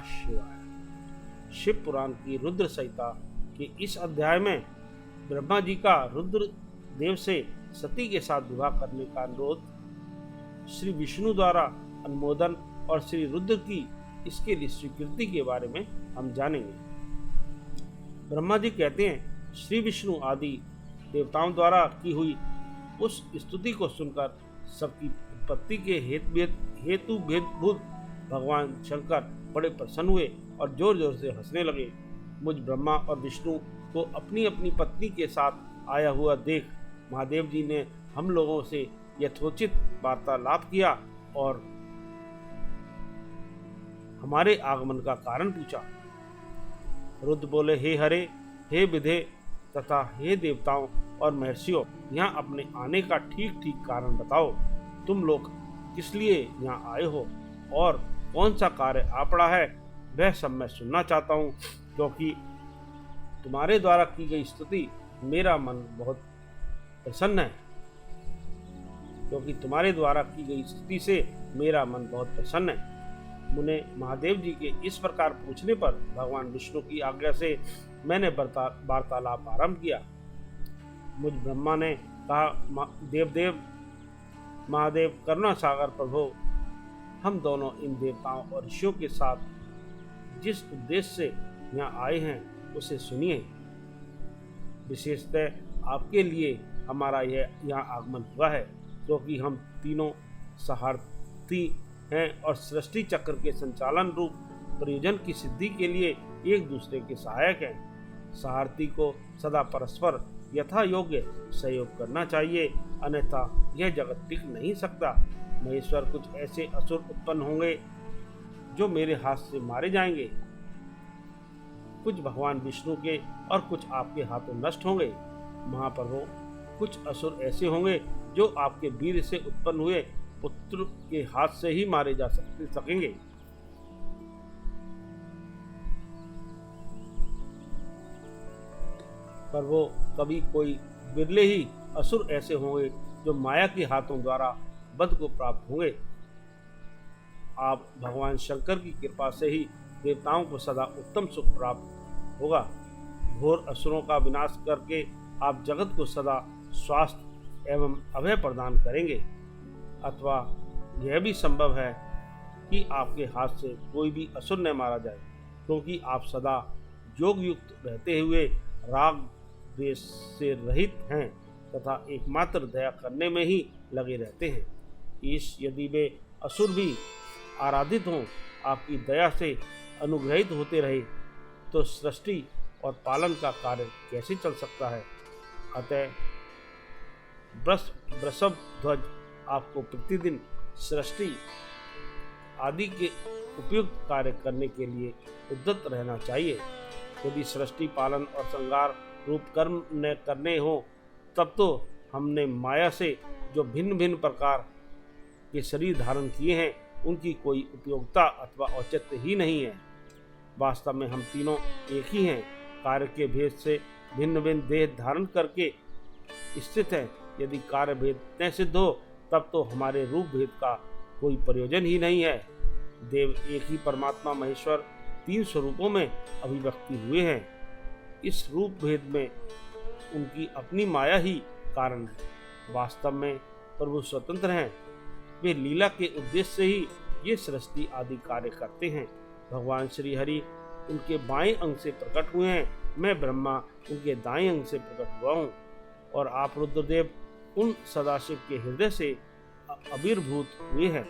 शिवाय। शिव पुराण की रुद्र संहिता के इस अध्याय में ब्रह्मा जी का रुद्र देव से सती के साथ विवाह करने का अनुरोध, श्री विष्णु द्वारा अनुमोदन और श्री रुद्र की इसके लिए स्वीकृति के बारे में हम जानेंगे। ब्रह्मा जी कहते हैं, श्री विष्णु आदि देवताओं द्वारा की हुई उस स्तुति को सुनकर सबकी उत्पत्ति के हेतु भेदभूत भगवान शंकर बड़े प्रसन्न हुए और जोर जोर से हंसने लगे। मुझ ब्रह्मा और विष्णु को अपनी अपनी पत्नी के साथ आया हुआ देख महादेव जी ने हम लोगों से यथोचित वार्तालाप किया और हमारे आगमन का कारण पूछा। रुद्र बोले, हे हरे, हे विधे तथा हे देवताओं और महर्षियों, यहाँ अपने आने का ठीक ठीक कारण बताओ। तुम लोग किस लिए यहाँ आए हो और कौन सा कार्य आ पड़ा है, वह सब मैं सुनना चाहता हूँ, क्योंकि तुम्हारे द्वारा की गई स्तुति मेरा मन बहुत प्रसन्न है। से मेरा मन बहुत प्रसन्न है। मुने महादेव जी के इस प्रकार पूछने पर भगवान विष्णु की आज्ञा से मैंने वार्तालाप आरंभ किया। मुझ ब्रह्मा ने कहा, देव महादेव करुणा सागर प्रभु, हम दोनों इन देवताओं और ऋषियों के साथ जिस उद्देश्य से यहाँ आए हैं उसे सुनिए। विशेषतः आपके लिए हमारा यह यहाँ आगमन हुआ है, क्योंकि हम तीनों सहार्थी हैं और सृष्टि चक्र के संचालन रूप प्रयोजन की सिद्धि के लिए एक दूसरे के सहायक हैं। सहार्थी को सदा परस्पर यथा योग्य सहयोग करना चाहिए, अन्यथा यह जगत टिक नहीं सकता। महेश्वर, कुछ ऐसे असुर उत्पन्न होंगे जो मेरे हाथ से मारे जाएंगे, कुछ भगवान विष्णु के और कुछ आपके हाथों नष्ट होंगे। महाप्रभु, कुछ असुर ऐसे होंगे जो आपके वीर से उत्पन्न हुए पुत्र के हाथ से ही मारे जा सकेंगे। पर वो कभी कोई बिरले ही असुर ऐसे होंगे जो माया के हाथों द्वारा वध को प्राप्त होंगे। आप भगवान शंकर की कृपा से ही देवताओं को सदा उत्तम सुख प्राप्त होगा। घोर असुरों का विनाश करके आप जगत को सदा स्वास्थ्य एवं अभय प्रदान करेंगे। अथवा यह भी संभव है कि आपके हाथ से कोई भी असुर न मारा जाए, क्योंकि आप सदा योग युक्त रहते हुए राग द्वेष से रहित हैं तथा एकमात्र दया करने में ही लगे रहते हैं। यदि वे असुर भी आराधित हों, आपकी दया से अनुग्रहित होते रहे, तो सृष्टि और पालन का कार्य कैसे चल सकता है। अतः वृषभ ध्वज आपको प्रतिदिन सृष्टि आदि के उपयुक्त कार्य करने के लिए उद्यत रहना चाहिए। यदि सृष्टि पालन और संहार रूप कर्म न करने हो, तब तो हमने माया से जो भिन्न भिन्न प्रकार के शरीर धारण किए हैं, उनकी कोई उपयोगिता अथवा औचित्य ही नहीं है। वास्तव में हम तीनों एक ही हैं, कार्य के भेद से भिन्न भिन्न देह धारण करके स्थित हैं। यदि कार्य भेद न सिद्ध हो, तब तो हमारे रूप भेद का कोई प्रयोजन ही नहीं है। देव एक ही परमात्मा महेश्वर तीन स्वरूपों में अभिव्यक्ति हुए हैं। इस रूप भेद में उनकी अपनी माया ही कारण है। वास्तव में प्रभु स्वतंत्र हैं, वे लीला के उद्देश्य से ही ये सृष्टि आदि कार्य करते हैं। भगवान श्री हरि उनके बाएं अंग से प्रकट हुए हैं, मैं ब्रह्मा उनके दाएं अंग से प्रकट हुआ हूँ, और आप रुद्रदेव उन सदाशिव के हृदय से आविर्भूत हुए हैं।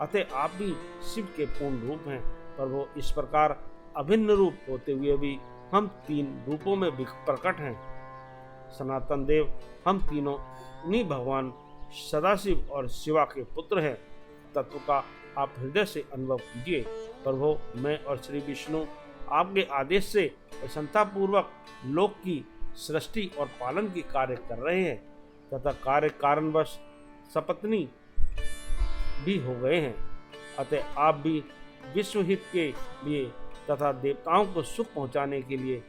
अतः आप भी शिव के पूर्ण रूप हैं, पर वो इस प्रकार अभिन्न रूप होते हुए भी हम तीन रूपों में प्रकट हैं। सनातन देव, हम तीनों उन्हीं भगवान सदाशिव और शिवा के पुत्र हैं। तत्व का आप हृदय से अनुभव कीजिए। प्रभु, मैं और श्री विष्णु आपके आदेश से प्रसन्नतापूर्वक लोक की सृष्टि और पालन के कार्य कर रहे हैं तथा कार्य कारणवश सपत्नी भी हो गए हैं। अतः आप भी विश्व हित के लिए तथा देवताओं को सुख पहुंचाने के लिए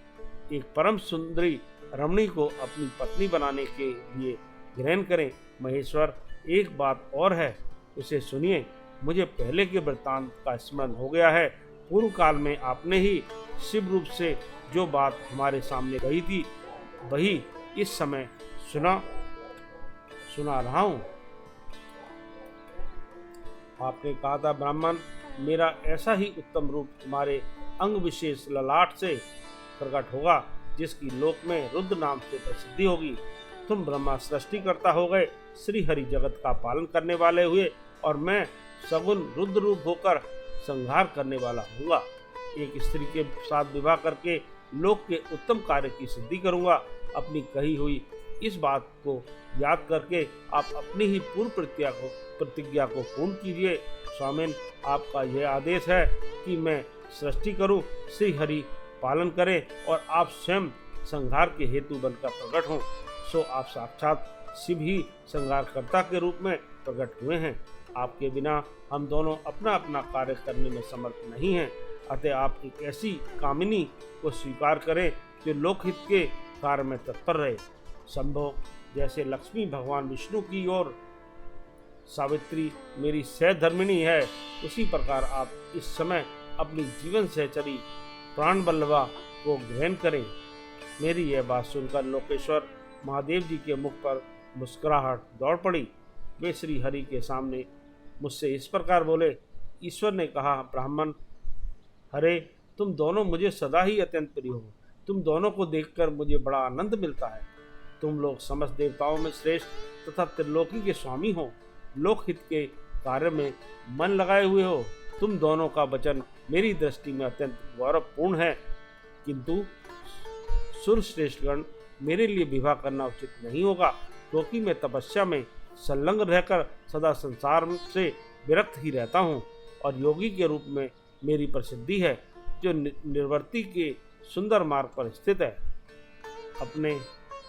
एक परम सुंदरी रमणी को अपनी पत्नी बनाने के लिए ग्रहण करें। महेश्वर, एक बात और है, उसे सुनिए। मुझे पहले के वृत्तांत का स्मरण हो गया है। पूर्व काल में आपने ही शिव रूप से जो बात हमारे सामने कही थी वही इस समय सुना रहा हूँ। आपने कहा था, ब्राह्मण, मेरा ऐसा ही उत्तम रूप तुम्हारे अंग विशेष ललाट से प्रकट होगा जिसकी लोक में रुद्र नाम से प्रसिद्धि होगी। तुम ब्रह्मा सृष्टि करता हो गए, श्री हरि जगत का पालन करने वाले हुए, और मैं सगुण रुद्र रूप होकर संहार करने वाला होऊंगा। एक स्त्री के साथ विवाह करके लोक के उत्तम कार्य की सिद्धि करूंगा। अपनी कही हुई इस बात को याद करके आप अपनी ही पूर्व प्रतिज्ञा को पूर्ण कीजिए। स्वामिन, आपका यह आदेश है कि मैं सृष्टि करूं, श्री हरि पालन करें और आप स्वयं संहार के हेतु बनकर प्रकट हों। सो आप साक्षात शिव ही संहारकर्ता के रूप में प्रकट हुए हैं। आपके बिना हम दोनों अपना अपना कार्य करने में समर्थ नहीं हैं। अतः आप एक ऐसी कामिनी को स्वीकार करें जो लोकहित के कार्य में तत्पर रहे। संभव जैसे लक्ष्मी भगवान विष्णु की ओर सावित्री मेरी सहधर्मिणी है, उसी प्रकार आप इस समय अपनी जीवन सहचरी प्राण बल्लभा को ग्रहण करें। मेरी यह बात सुनकर लोकेश्वर महादेव जी के मुख पर मुस्कुराहट दौड़ पड़ी। वे श्री हरि के सामने मुझसे इस प्रकार बोले। ईश्वर ने कहा, ब्राह्मण, हरे, तुम दोनों मुझे सदा ही अत्यंत प्रिय हो। तुम दोनों को देखकर मुझे बड़ा आनंद मिलता है। तुम लोग समस्त देवताओं में श्रेष्ठ तथा त्रिलोकी के स्वामी हो, लोकहित के कार्य में मन लगाए हुए हो। तुम दोनों का वचन मेरी दृष्टि में अत्यंत गौरवपूर्ण है, किंतु सुरश्रेष्ठगण, मेरे लिए विवाह करना उचित नहीं होगा, क्योंकि मैं तपस्या में संलग्न रहकर सदा संसार से विरक्त ही रहता हूँ और योगी के रूप में मेरी प्रसिद्धि है, जो निर्वर्ती के सुंदर मार्ग पर स्थित है। अपने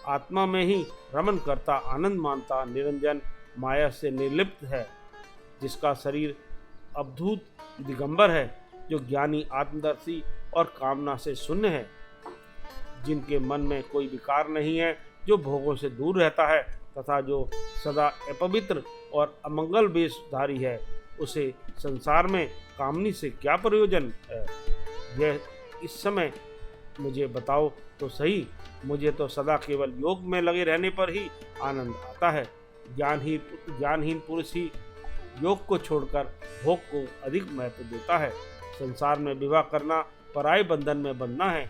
आत्मा में ही रमन करता, आनंद मानता, निरंजन, माया से निर्लिप्त है, जिसका शरीर अवधूत दिगंबर है, जो ज्ञानी, आत्मदर्शी और कामना से शून्य है, जिनके मन में कोई विकार नहीं है, जो भोगों से दूर रहता है तथा जो सदा अपवित्र और अमंगल वेशधारी है, उसे संसार में कामनी से क्या प्रयोजन है? यह इस समय मुझे बताओ तो सही। मुझे तो सदा केवल योग में लगे रहने पर ही आनंद आता है। ज्ञानहीन पुरुष ही योग को छोड़कर भोग को अधिक महत्व देता है। संसार में विवाह करना पराये बंधन में बंधना है,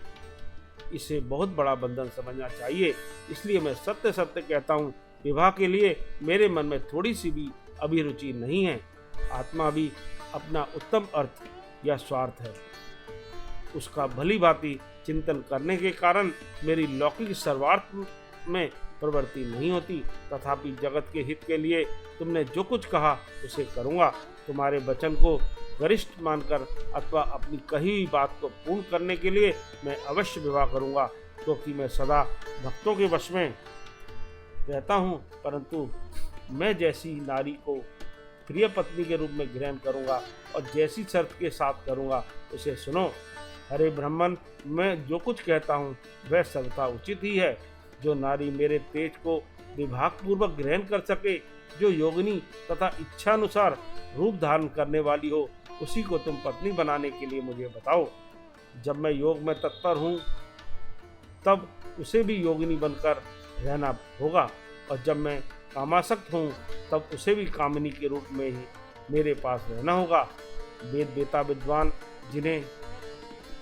इसे बहुत बड़ा बंधन समझना चाहिए। इसलिए मैं सत्य सत्य कहता हूँ, विवाह के लिए मेरे मन में थोड़ी सी भी अभिरुचि नहीं है। आत्मा भी अपना उत्तम अर्थ या स्वार्थ है, उसका भली भांति चिंतन करने के कारण मेरी लौकिक सर्वार्थ में प्रवृत्ति नहीं होती। तथापि जगत के हित के लिए तुमने जो कुछ कहा उसे करूँगा। तुम्हारे वचन को गरिष्ठ मानकर अथवा अपनी कही हुई बात को पूर्ण करने के लिए मैं अवश्य विवाह करूँगा, क्योंकि मैं सदा भक्तों के वश में रहता हूँ, परंतु मैं जैसी नारी को प्रिय पत्नी के रूप में ग्रहण करूँगा और जैसी शर्त के साथ करूँगा, उसे सुनो। हरे ब्राह्मण, मैं जो कुछ कहता हूँ वह सर्वथा उचित ही है। जो नारी मेरे तेज को विभागपूर्वक ग्रहण कर सके, जो योगिनी तथा इच्छानुसार रूप धारण करने वाली हो, उसी को तुम पत्नी बनाने के लिए मुझे बताओ। जब मैं योग में तत्पर हूँ तब उसे भी योगिनी बनकर रहना होगा, और जब मैं कामासक्त हूँ तब उसे भी कामिनी के रूप में ही मेरे पास रहना होगा। वेद वेता विद्वान जिन्हें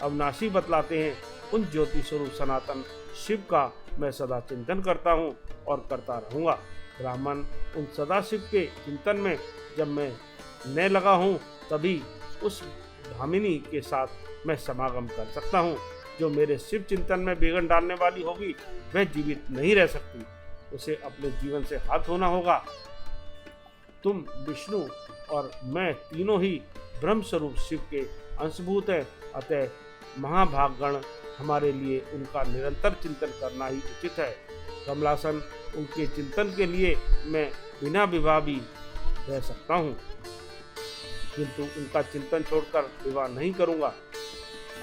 अविनाशी बतलाते हैं, उन ज्योति स्वरूप सनातन शिव का मैं सदा चिंतन करता हूँ और करता रहूँगा। ब्राह्मण, उन सदाशिव के चिंतन में जब मैं न लगा हूँ, तभी उस भामिनी के साथ मैं समागम कर सकता हूँ। जो मेरे शिव चिंतन में विघ्न डालने वाली होगी, वह जीवित नहीं रह सकती, उसे अपने जीवन से हाथ धोना होगा। तुम, विष्णु और मैं तीनों ही ब्रह्म स्वरूप शिव के अंशभूत हैं, अतः महाभागगण हमारे लिए उनका निरंतर चिंतन करना ही उचित है। कमलासन, उनके चिंतन के लिए मैं बिना विवाह भी रह सकता हूँ, किंतु उनका चिंतन छोड़कर विवाह नहीं करूँगा।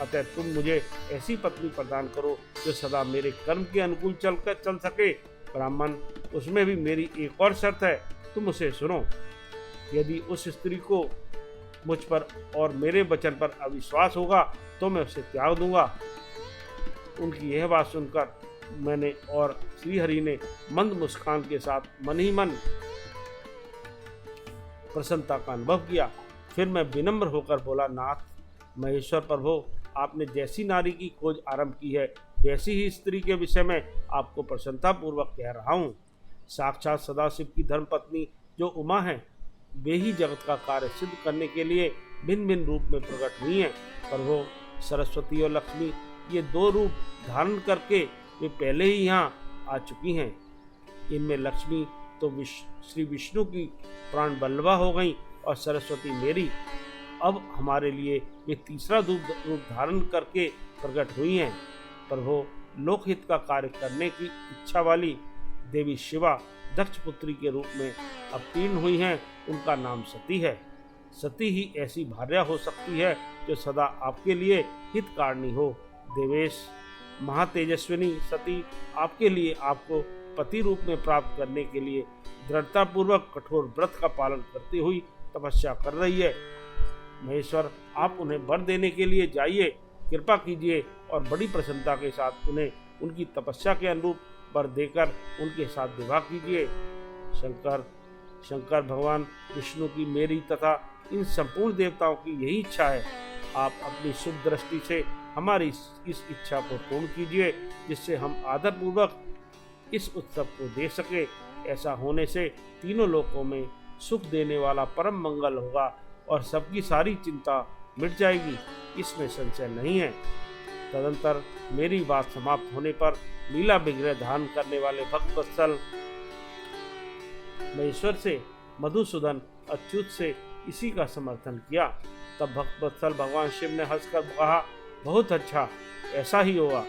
अतः तुम मुझे ऐसी पत्नी प्रदान करो जो सदा मेरे कर्म के अनुकूल चल सके। ब्राह्मण, उसमें भी मेरी एक और शर्त है, तुम उसे सुनो। यदि उस स्त्री को मुझ पर और मेरे वचन पर अविश्वास होगा तो मैं उसे त्याग दूंगा। उनकी यह बात सुनकर मैंने और श्रीहरि ने मंद मुस्कान के साथ मन ही मन प्रसन्नता का अनुभव किया। फिर मैं विनम्र होकर बोला, नाथ महेश्वर प्रभु, आपने जैसी नारी की खोज आरंभ की है वैसी ही स्त्री के विषय में आपको प्रसन्नता पूर्वक कह रहा हूँ। साक्षात सदाशिव की धर्मपत्नी जो उमा है वे ही जगत का कार्य सिद्ध करने के लिए भिन्न भिन्न रूप में प्रकट हुई हैं। प्रभु सरस्वती और लक्ष्मी ये दो रूप धारण करके वे पहले ही यहाँ आ चुकी हैं। इनमें लक्ष्मी तो श्री विष्णु की प्राण बल्लभा हो गई और सरस्वती मेरी। अब हमारे लिए वे तीसरा रूप धारण करके प्रकट हुई हैं। प्रभु लोकहित का कार्य करने की इच्छा वाली देवी शिवा दक्ष पुत्री के रूप में अवतीर्ण हुई हैं। उनका नाम सती है। सती ही ऐसी भार्या हो सकती है जो सदा आपके लिए हितकारिणी हो। देवेश महातेजस्विनी सती आपके लिए आपको पति रूप में प्राप्त करने के लिए दृढ़तापूर्वक कठोर व्रत का पालन करती हुई तपस्या कर रही है। महेश्वर आप उन्हें वर देने के लिए जाइए, कृपा कीजिए और बड़ी प्रसन्नता के साथ उन्हें उनकी तपस्या के अनुरूप वर देकर उनके साथ विवाह कीजिए। शंकर भगवान विष्णु की मेरी तथा इन संपूर्ण देवताओं की यही इच्छा है। आप अपनी शुभ दृष्टि से हमारी इस इच्छा को पूर्ण कीजिए जिससे हम आदरपूर्वक इस उत्सव को देख सके। ऐसा होने से तीनों लोकों में सुख देने वाला परम मंगल होगा और सबकी सारी चिंता मिट जाएगी, इसमें संशय नहीं है। तदंतर मेरी बात समाप्त होने पर लीला विग्रह धारण करने वाले भक्त वत्सल महेश्वर से मधुसूदन अच्युत से इसी का समर्थन किया। तब भक्त वत्सल भगवान शिव ने हंसकर कहा, बहुत अच्छा, ऐसा ही होगा।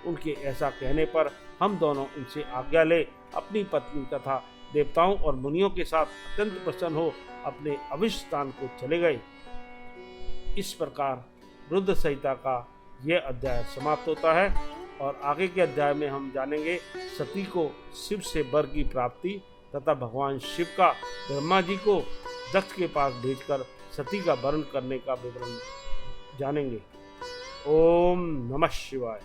उनके ऐसा कहने पर हम दोनों उनसे आज्ञा ले अपनी पत्नी तथा देवताओं और मुनियों के साथ अत्यंत प्रसन्न हो अपने अभिष्ट स्थान को चले गए। इस प्रकार रुद्र संहिता का यह अध्याय समाप्त होता है और आगे के अध्याय में हम जानेंगे सती को शिव से वर की प्राप्ति तथा भगवान शिव का ब्रह्मा जी को दक्ष के पास भेजकर सती का वर्ण करने का विवरण जानेंगे। ओम नमः शिवाय।